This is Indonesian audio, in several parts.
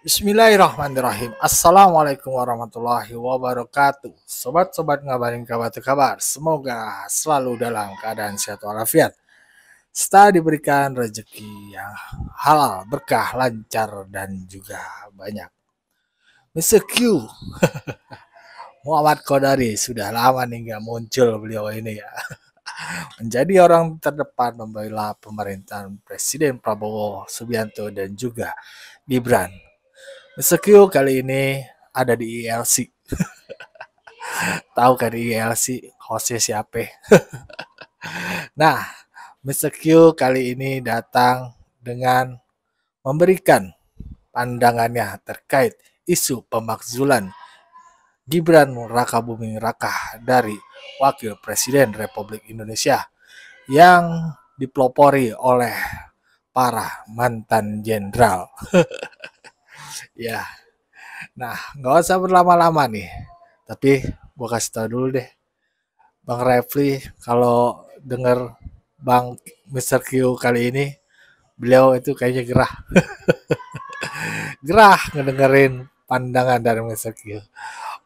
Bismillahirrahmanirrahim. Assalamualaikum warahmatullahi wabarakatuh. Sobat-sobat ngabarin kabar kabar. Semoga selalu dalam keadaan sehat walafiat. Serta diberikan rezeki yang halal, berkah, lancar, dan juga banyak. Mr. Q, Muhammad Kodari, sudah lama nih nggak muncul beliau ini ya. Menjadi orang terdepan membela pemerintahan Presiden Prabowo Subianto dan juga Gibran. Mr. Q kali ini ada di ILC. Tahu kan di ILC hostnya siapa? Nah, Mr. Q kali ini datang dengan memberikan pandangannya terkait isu pemakzulan Gibran Rakabuming Raka dari Wakil Presiden Republik Indonesia yang dipelopori oleh para mantan jenderal. Ya, nah nggak usah berlama-lama nih. Tapi gue kasih tau dulu deh, Bang Refli, kalau denger Bang Mr. Q kali ini, beliau itu kayaknya gerah. Gerah ngedengerin pandangan dari Mr. Q.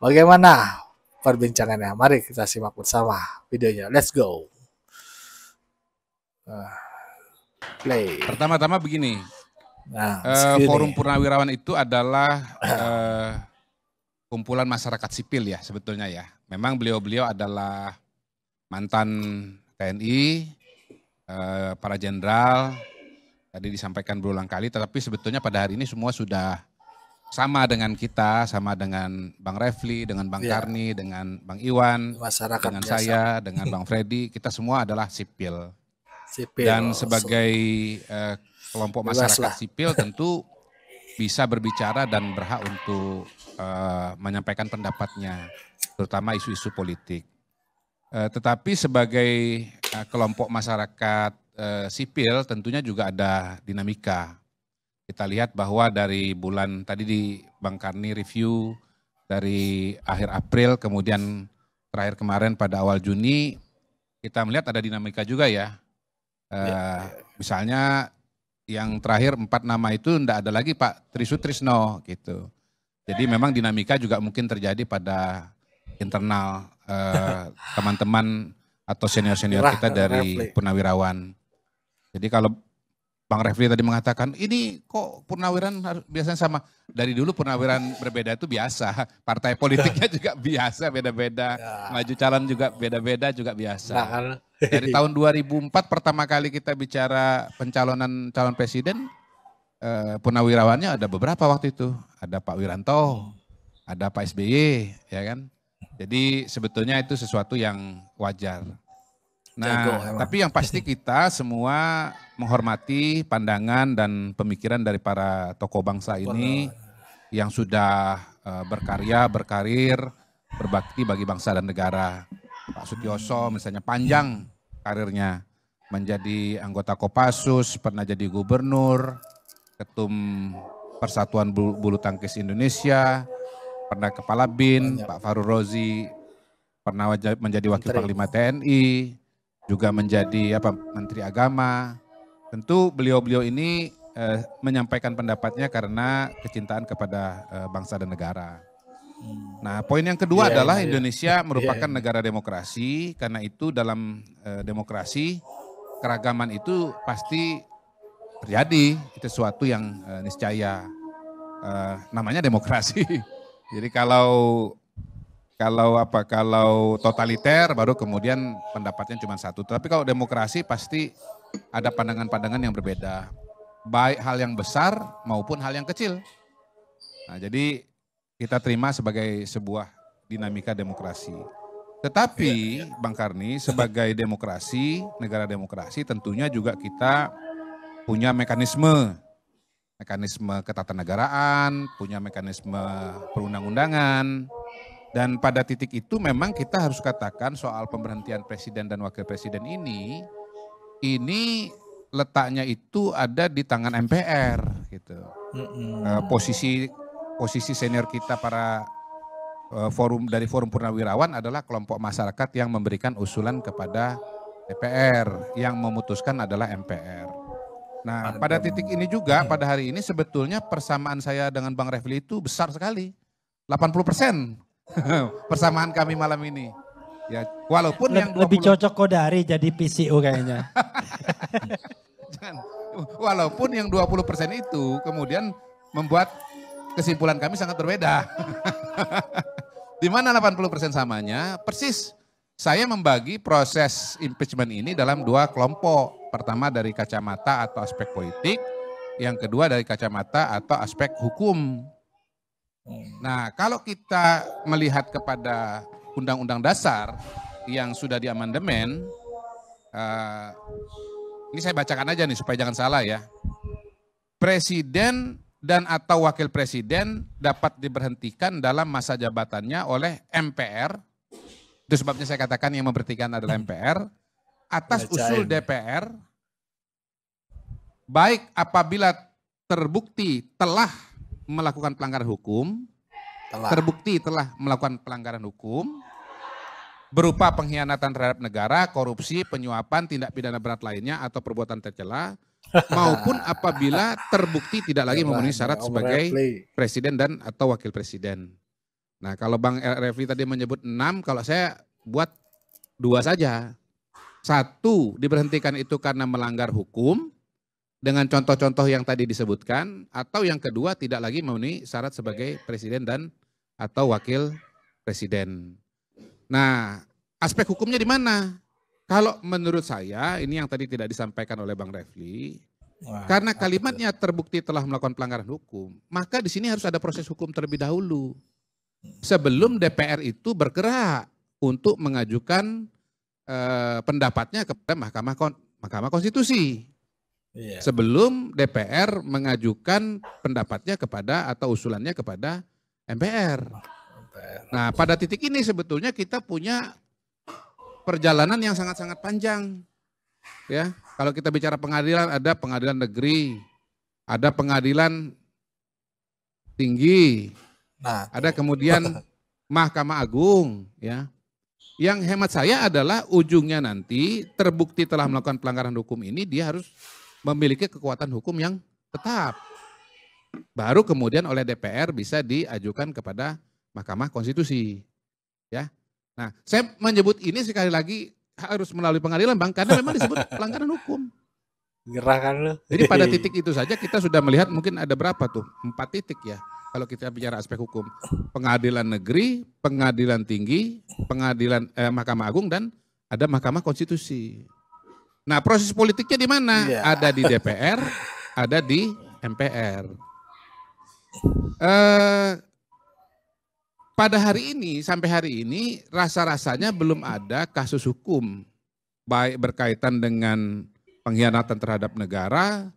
Bagaimana perbincangannya? Mari kita simak bersama videonya. Let's go. Play. Pertama-tama begini, Nah, Forum Purnawirawan itu adalah kumpulan masyarakat sipil ya sebetulnya ya. Memang beliau-beliau adalah mantan TNI, para jenderal, tadi disampaikan berulang kali, tetapi sebetulnya pada hari ini semua sudah sama dengan kita, sama dengan Bang Refli, dengan Bang Karni, dengan Bang Iwan, masyarakat dengan biasa. saya, dengan Bang Freddy, kita semua adalah sipil. Sipil. Dan sebagai kelompok masyarakat sipil tentu bisa berbicara dan berhak untuk menyampaikan pendapatnya, terutama isu-isu politik. Tetapi sebagai kelompok masyarakat sipil tentunya juga ada dinamika. Kita lihat bahwa dari bulan tadi di Bang Karni review dari akhir April kemudian terakhir kemarin pada awal Juni kita melihat ada dinamika juga ya. Misalnya yang terakhir 4 nama itu tidak ada lagi Pak Trisutrisno gitu. Jadi memang dinamika juga mungkin terjadi pada internal teman-teman atau senior-senior kita dari Purnawirawan. Jadi kalau Bang Refli tadi mengatakan ini kok Purnawirawan biasanya sama. Dari dulu Purnawirawan berbeda itu biasa. Partai politiknya juga biasa beda-beda. Maju calon juga beda-beda juga biasa. Dari tahun 2004 pertama kali kita bicara pencalonan calon presiden, Purnawirawannya ada beberapa waktu itu. Ada Pak Wiranto, ada Pak SBY, ya kan. Jadi sebetulnya itu sesuatu yang wajar. Nah, tapi yang pasti kita semua menghormati pandangan dan pemikiran dari para tokoh bangsa ini yang sudah berkarya, berkarir, berbakti bagi bangsa dan negara. Pak Sutioso misalnya panjang karirnya, menjadi anggota Kopassus, pernah jadi gubernur, ketum Persatuan Bulu Tangkis Indonesia, pernah kepala BIN, Pak Farul Rozi, pernah menjadi wakil panglima TNI, juga menjadi Menteri Agama. Tentu beliau-beliau ini menyampaikan pendapatnya karena kecintaan kepada bangsa dan negara. Nah, poin yang kedua adalah Indonesia merupakan negara demokrasi, karena itu dalam demokrasi keragaman itu pasti terjadi, itu sesuatu yang niscaya namanya demokrasi. Jadi kalau totaliter baru kemudian pendapatnya cuma satu. Tapi kalau demokrasi pasti ada pandangan-pandangan yang berbeda. Baik hal yang besar maupun hal yang kecil. Nah, jadi kita terima sebagai sebuah dinamika demokrasi. Tetapi Bang Karni sebagai demokrasi, negara demokrasi tentunya juga kita punya mekanisme ketatanegaraan, punya mekanisme perundang-undangan. Dan pada titik itu memang kita harus katakan soal pemberhentian presiden dan wakil presiden ini letaknya itu ada di tangan MPR gitu. Posisi senior kita para dari Forum Purnawirawan adalah kelompok masyarakat yang memberikan usulan kepada DPR, yang memutuskan adalah MPR. Nah, pada titik ini juga pada hari ini sebetulnya persamaan saya dengan Bang Refli itu besar sekali. 80% persamaan kami malam ini. Ya, walaupun yang Lebih 20 cocok Kodari jadi PCO kayaknya. jangan, walaupun yang 20% itu kemudian membuat kesimpulan kami sangat berbeda. Di mana 80% samanya? Persis. Saya membagi proses impeachment ini dalam dua kelompok. Pertama dari kacamata atau aspek politik, yang kedua dari kacamata atau aspek hukum. Nah, kalau kita melihat kepada Undang-Undang Dasar yang sudah diamandemen, ini saya bacakan aja nih supaya jangan salah ya. Presiden dan atau wakil presiden dapat diberhentikan dalam masa jabatannya oleh MPR. Itu sebabnya saya katakan yang memberhentikan adalah MPR atas usul DPR, baik apabila terbukti telah melakukan pelanggaran hukum, terbukti telah melakukan pelanggaran hukum berupa pengkhianatan terhadap negara, korupsi, penyuapan, tindak pidana berat lainnya atau perbuatan tercela, maupun apabila terbukti tidak lagi memenuhi syarat sebagai presiden dan atau wakil presiden. Nah, kalau Bang Refli tadi menyebut 6, kalau saya buat 2 saja. 1, diberhentikan itu karena melanggar hukum dengan contoh-contoh yang tadi disebutkan, atau yang kedua tidak lagi memenuhi syarat sebagai presiden dan atau wakil presiden. Nah, aspek hukumnya di mana? Kalau menurut saya, ini yang tadi tidak disampaikan oleh Bang Refli, karena kalimatnya terbukti telah melakukan pelanggaran hukum, maka di sini harus ada proses hukum terlebih dahulu. Sebelum DPR itu bergerak untuk mengajukan pendapatnya kepada Mahkamah Konstitusi. Sebelum DPR mengajukan pendapatnya kepada atau usulannya kepada MPR. Nah, pada titik ini sebetulnya kita punya perjalanan yang sangat-sangat panjang. Ya, kalau kita bicara pengadilan, ada pengadilan negeri, ada pengadilan tinggi, ada kemudian Mahkamah Agung, ya. Yang hemat saya adalah ujungnya nanti terbukti telah melakukan pelanggaran hukum ini, dia harus memiliki kekuatan hukum yang tetap. Baru kemudian oleh DPR bisa diajukan kepada Mahkamah Konstitusi. Ya. Nah, saya menyebut ini sekali lagi harus melalui pengadilan, Bang, karena memang disebut pelanggaran hukum. Gerakan lu. Jadi pada titik itu saja kita sudah melihat mungkin ada berapa tuh? 4 titik ya. Kalau kita bicara aspek hukum. Pengadilan negeri, pengadilan tinggi, pengadilan Mahkamah Agung, dan ada Mahkamah Konstitusi. Nah, proses politiknya di mana? Ada di DPR, ada di MPR. Pada hari ini, sampai hari ini, rasa-rasanya belum ada kasus hukum, baik berkaitan dengan pengkhianatan terhadap negara,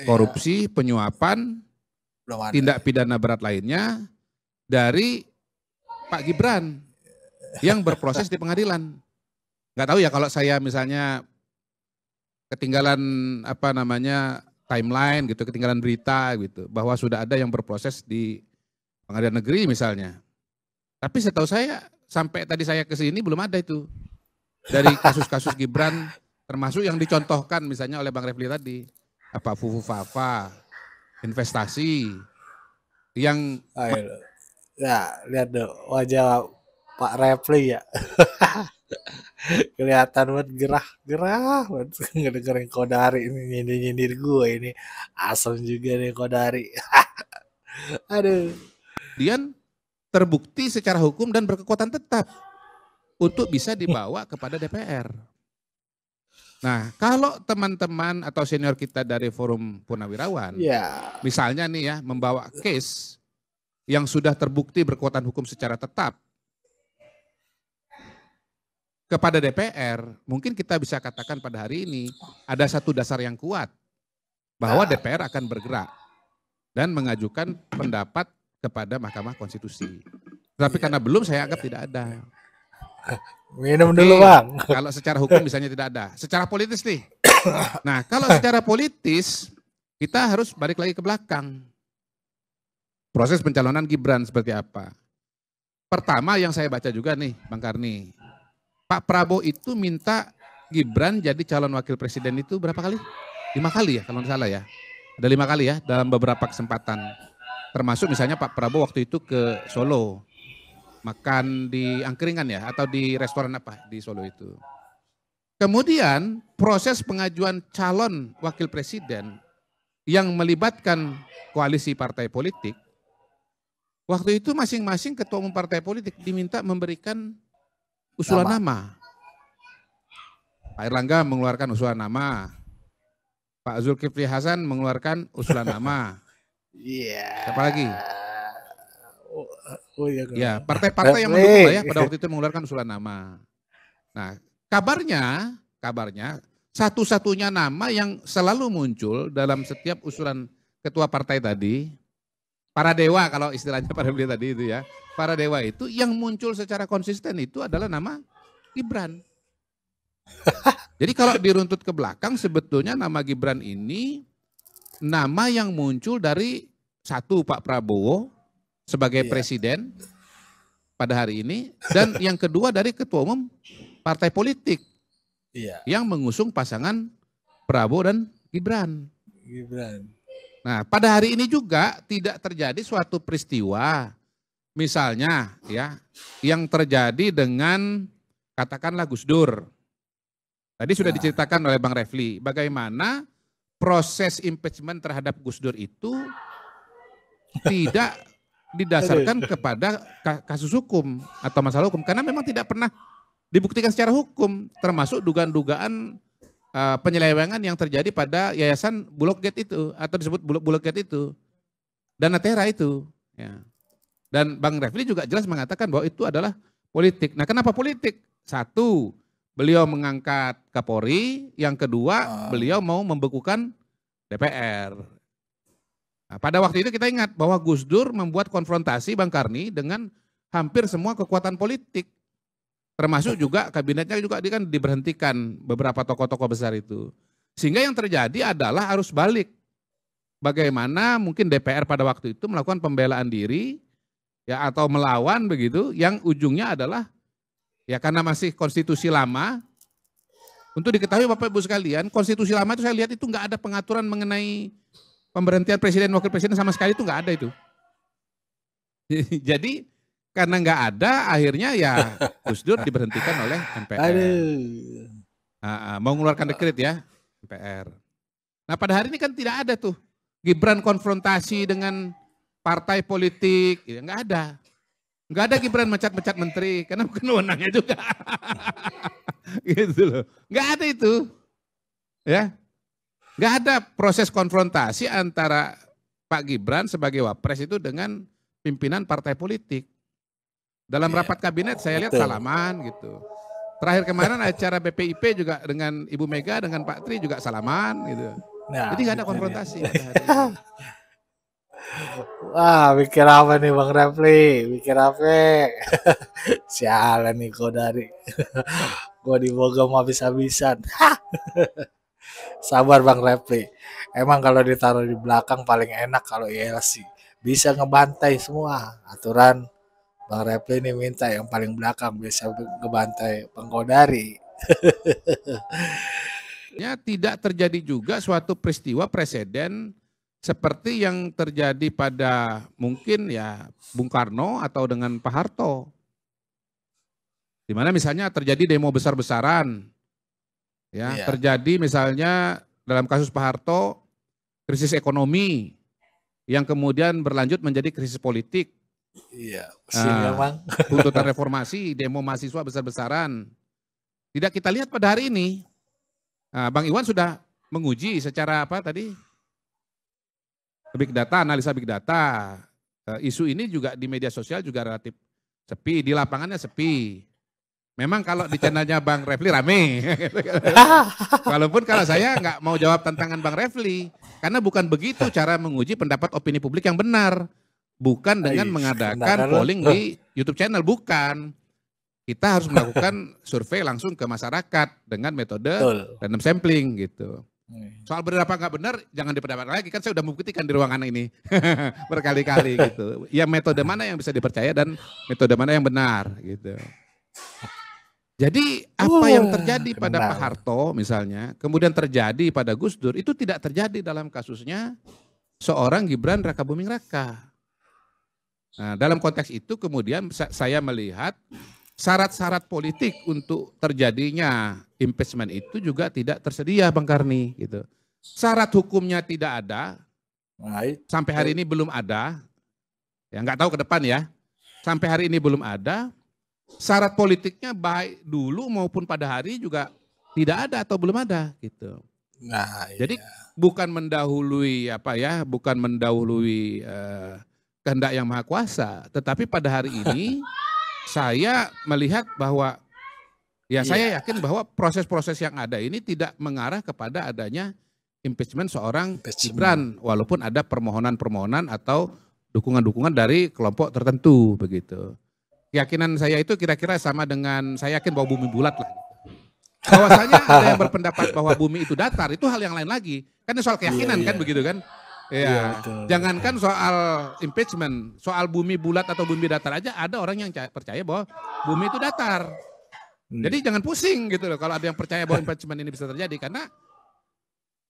korupsi, penyuapan, tindak pidana berat lainnya, dari Pak Gibran yang berproses di pengadilan. Nggak tahu ya kalau saya misalnya ketinggalan timeline gitu, ketinggalan berita gitu, bahwa sudah ada yang berproses di pengadilan negeri misalnya. Tapi setahu saya sampai tadi saya ke sini belum ada itu. Dari kasus-kasus Gibran termasuk yang dicontohkan misalnya oleh Bang Refli tadi. Apa Fufu Fafa, investasi yang ya lihat deh wajah Pak Refli ya. Kelihatan banget gerah banget ngedengerin Kodari ini nyindir gue ini. Asem juga nih Kodari. Aduh. Kemudian terbukti secara hukum dan berkekuatan tetap untuk bisa dibawa kepada DPR. Nah, kalau teman-teman atau senior kita dari Forum Purnawirawan, misalnya nih ya, membawa case yang sudah terbukti berkekuatan hukum secara tetap kepada DPR, mungkin kita bisa katakan pada hari ini ada satu dasar yang kuat bahwa DPR akan bergerak dan mengajukan pendapat kepada Mahkamah Konstitusi. Tapi karena belum, saya anggap tidak ada. Minum dulu Bang. Kalau secara hukum misalnya tidak ada. Secara politis nih. Nah, kalau secara politis kita harus balik lagi ke belakang. Proses pencalonan Gibran seperti apa. Pertama yang saya baca juga nih Bang Karni. Pak Prabowo itu minta Gibran jadi calon wakil presiden itu berapa kali? 5 kali ya kalau nggak salah ya. Ada 5 kali ya dalam beberapa kesempatan. Termasuk misalnya Pak Prabowo waktu itu ke Solo. Makan di angkringan ya atau di restoran apa di Solo itu. Kemudian proses pengajuan calon wakil presiden yang melibatkan koalisi partai politik. Waktu itu masing-masing ketua umum partai politik diminta memberikan usulan nama. Pak Erlangga mengeluarkan usulan nama. Pak Zulkifli Hasan mengeluarkan usulan nama. Iya. Siapa lagi? Oh iya. Ya, partai-partai yang mendukung lah ya pada waktu itu mengeluarkan usulan nama. Nah, kabarnya satu-satunya nama yang selalu muncul dalam setiap usulan ketua partai tadi, para dewa kalau istilahnya pada beliau tadi itu ya, para dewa itu yang muncul secara konsisten itu adalah nama Gibran. Jadi kalau diruntut ke belakang sebetulnya nama Gibran ini nama yang muncul dari satu Pak Prabowo sebagai presiden pada hari ini dan yang kedua dari ketua umum partai politik yang mengusung pasangan Prabowo dan Gibran. Nah, pada hari ini juga tidak terjadi suatu peristiwa misalnya ya yang terjadi dengan katakanlah Gus Dur. Tadi sudah diceritakan oleh Bang Refli bagaimana proses impeachment terhadap Gus Dur itu tidak didasarkan kepada kasus hukum atau masalah hukum karena memang tidak pernah dibuktikan secara hukum termasuk dugaan-dugaan penyelewengan yang terjadi pada yayasan Bulog Gate itu atau disebut Bulog Gate itu dan Natera itu ya. Dan Bang Refli juga jelas mengatakan bahwa itu adalah politik. Nah, kenapa politik? Satu, beliau mengangkat Kapolri, yang kedua beliau mau membekukan DPR. Nah, pada waktu itu kita ingat bahwa Gus Dur membuat konfrontasi Bang Karni dengan hampir semua kekuatan politik. Termasuk juga kabinetnya juga kan diberhentikan beberapa tokoh-tokoh besar itu. Sehingga yang terjadi adalah arus balik. Bagaimana mungkin DPR pada waktu itu melakukan pembelaan diri ya atau melawan begitu yang ujungnya adalah ya karena masih konstitusi lama. Untuk diketahui Bapak Ibu sekalian, konstitusi lama itu saya lihat itu enggak ada pengaturan mengenai pemberhentian presiden wakil presiden sama sekali itu enggak ada itu. Jadi karena nggak ada, akhirnya ya Gus Dur diberhentikan oleh MPR. Mau mengeluarkan dekret ya, MPR. Nah pada hari ini kan tidak ada tuh Gibran konfrontasi dengan partai politik, ya, nggak ada. Nggak ada Gibran mecat-mecat menteri, karena bukan wewenangnya juga. Gitu loh. Nggak ada itu. Ya, nggak ada proses konfrontasi antara Pak Gibran sebagai wapres itu dengan pimpinan partai politik. Dalam rapat kabinet saya lihat salaman gitu. Terakhir kemarin acara BPIP juga dengan Ibu Mega dengan Pak Tri juga salaman gitu. Nah, jadi nggak ada konfrontasi. Wah, mikir apa nih Bang Refli? Mikir apa? Sialan nih kau dari. Gue dibogam habis-habisan. Sabar Bang Refli. Emang kalau ditaruh di belakang paling enak kalau ILC. Bisa ngebantai semua aturan. Bang Refli ini minta yang paling belakang bisa ngebantai Bang Kodari. Ya tidak terjadi juga suatu peristiwa presiden seperti yang terjadi pada mungkin ya Bung Karno atau dengan Pak Harto. Di mana misalnya terjadi demo besar-besaran. Ya, terjadi misalnya dalam kasus Pak Harto krisis ekonomi yang kemudian berlanjut menjadi krisis politik. Iya, tuntutan reformasi, demo mahasiswa besar-besaran. Tidak kita lihat pada hari ini. Bang Iwan sudah menguji secara apa tadi? Big data, analisa big data. Isu ini juga di media sosial juga relatif sepi, di lapangannya sepi. Memang kalau di channelnya Bang Refli rame. Walaupun kalau saya nggak mau jawab tantangan Bang Refli, karena bukan begitu cara menguji pendapat opini publik yang benar. Bukan dengan mengadakan polling di YouTube channel, bukan. Kita harus melakukan survei langsung ke masyarakat dengan metode random sampling gitu. Soal benar apa nggak benar, jangan diperdebatkan lagi. Kan saya sudah membuktikan di ruangan ini berkali-kali gitu. Ya metode mana yang bisa dipercaya dan metode mana yang benar gitu. Jadi apa yang terjadi pada Kena. Pak Harto misalnya, kemudian terjadi pada Gus Dur, itu tidak terjadi dalam kasusnya seorang Gibran Rakabuming Raka. Nah, dalam konteks itu kemudian saya melihat syarat-syarat politik untuk terjadinya impeachment itu juga tidak tersedia, Bang Karni, gitu. Syarat hukumnya tidak ada, Nah, sampai hari ini belum ada, ya nggak tahu ke depan ya, sampai hari ini belum ada. Syarat politiknya baik dulu maupun pada hari juga tidak ada atau belum ada, gitu. nah, Jadi bukan mendahului bukan mendahului kehendak yang maha kuasa, tetapi pada hari ini saya melihat bahwa saya yakin bahwa proses-proses yang ada ini tidak mengarah kepada adanya impeachment seorang Gibran, walaupun ada permohonan-permohonan atau dukungan-dukungan dari kelompok tertentu begitu. Keyakinan saya itu kira-kira sama dengan saya yakin bahwa bumi bulat lah. Bahwasanya ada yang berpendapat bahwa bumi itu datar, itu hal yang lain lagi. Kan ini soal keyakinan kan begitu kan? Ya, jangankan soal impeachment, soal bumi bulat atau bumi datar aja ada orang yang percaya bahwa bumi itu datar. Jadi jangan pusing gitu loh kalau ada yang percaya bahwa impeachment ini bisa terjadi, karena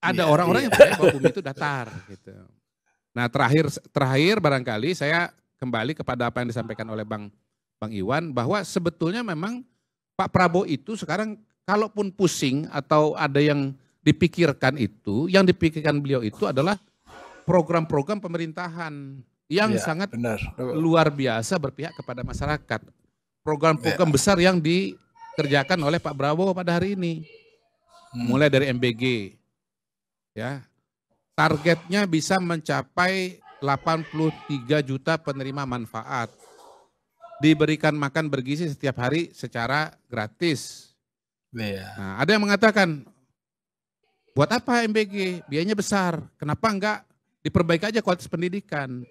ada orang-orang yang percaya bahwa bumi itu datar gitu. Nah, terakhir barangkali saya kembali kepada apa yang disampaikan oleh Bang Iwan, bahwa sebetulnya memang Pak Prabowo itu sekarang kalaupun pusing atau ada yang dipikirkan itu, yang dipikirkan beliau itu adalah program-program pemerintahan yang sangat luar biasa berpihak kepada masyarakat. Program-program besar yang dikerjakan oleh Pak Prabowo pada hari ini. Mulai dari MBG. Ya. Targetnya bisa mencapai 83 juta penerima manfaat. Diberikan makan bergizi setiap hari secara gratis. Nah, ada yang mengatakan, buat apa MBG? Biayanya besar. Kenapa enggak diperbaiki aja kualitas pendidikan?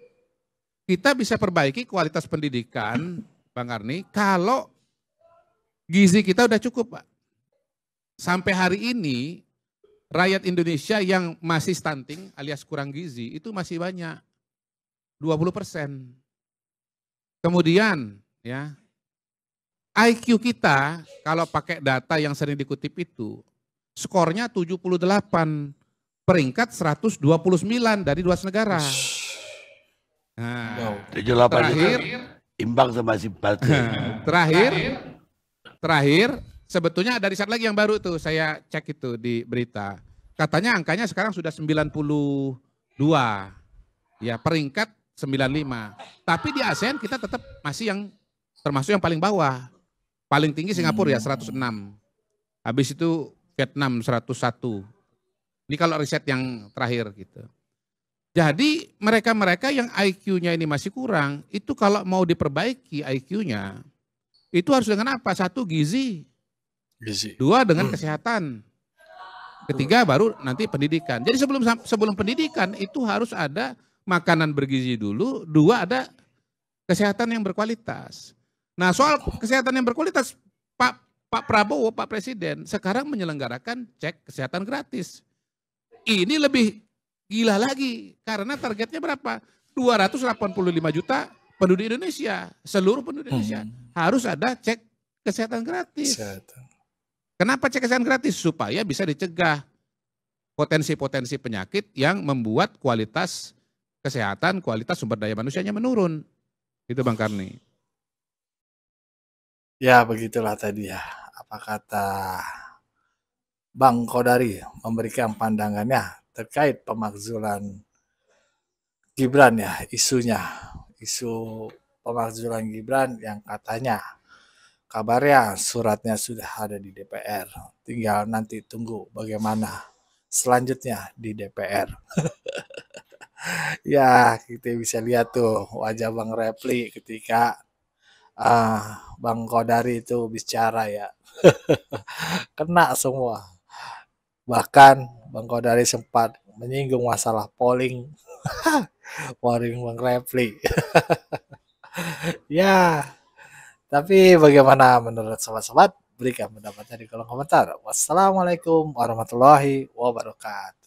Kita bisa perbaiki kualitas pendidikan, Bang Karni, kalau gizi kita udah cukup, Pak. Sampai hari ini, rakyat Indonesia yang masih stunting alias kurang gizi itu masih banyak. 20%. Kemudian ya, IQ kita kalau pakai data yang sering dikutip itu, skornya 78, peringkat 129 dari 12 negara. Nah, 78 terakhir, imbang sama Zimbabwe. terakhir, sebetulnya ada riset lagi yang baru tuh, saya cek itu di berita. Katanya angkanya sekarang sudah 92, ya peringkat 95. Tapi di ASEAN kita tetap masih yang termasuk yang paling bawah. Paling tinggi Singapura ya 106. Habis itu Vietnam 101. Ini kalau riset yang terakhir gitu. Jadi mereka-mereka yang IQ-nya ini masih kurang, itu kalau mau diperbaiki IQ-nya, itu harus dengan apa? Satu, gizi. Dua, dengan kesehatan. Ketiga, baru nanti pendidikan. Jadi sebelum pendidikan itu harus ada makanan bergizi dulu, dua ada kesehatan yang berkualitas. Nah, soal kesehatan yang berkualitas, Pak Prabowo, Pak Presiden sekarang menyelenggarakan cek kesehatan gratis. Ini lebih gila lagi karena targetnya berapa? 285 juta penduduk Indonesia, seluruh penduduk Indonesia harus ada cek kesehatan gratis. Kenapa cek kesehatan gratis? Supaya bisa dicegah potensi-potensi penyakit yang membuat kualitas kesehatan, kualitas sumber daya manusianya menurun. Itu Bang Karni. Ya begitulah tadi ya, apa kata Bang Kodari memberikan pandangannya terkait pemakzulan Gibran ya, isu pemakzulan Gibran yang katanya kabarnya suratnya sudah ada di DPR, tinggal nanti tunggu bagaimana selanjutnya di DPR. Ya, kita bisa lihat tuh wajah Bang Repli ketika Bang Kodari itu bicara ya. Kena semua. Bahkan Bang Kodari sempat menyinggung masalah polling. Polling Bang Repli. Ya, tapi bagaimana menurut sobat-sobat? Berikan pendapatnya di kolom komentar. Wassalamualaikum warahmatullahi wabarakatuh.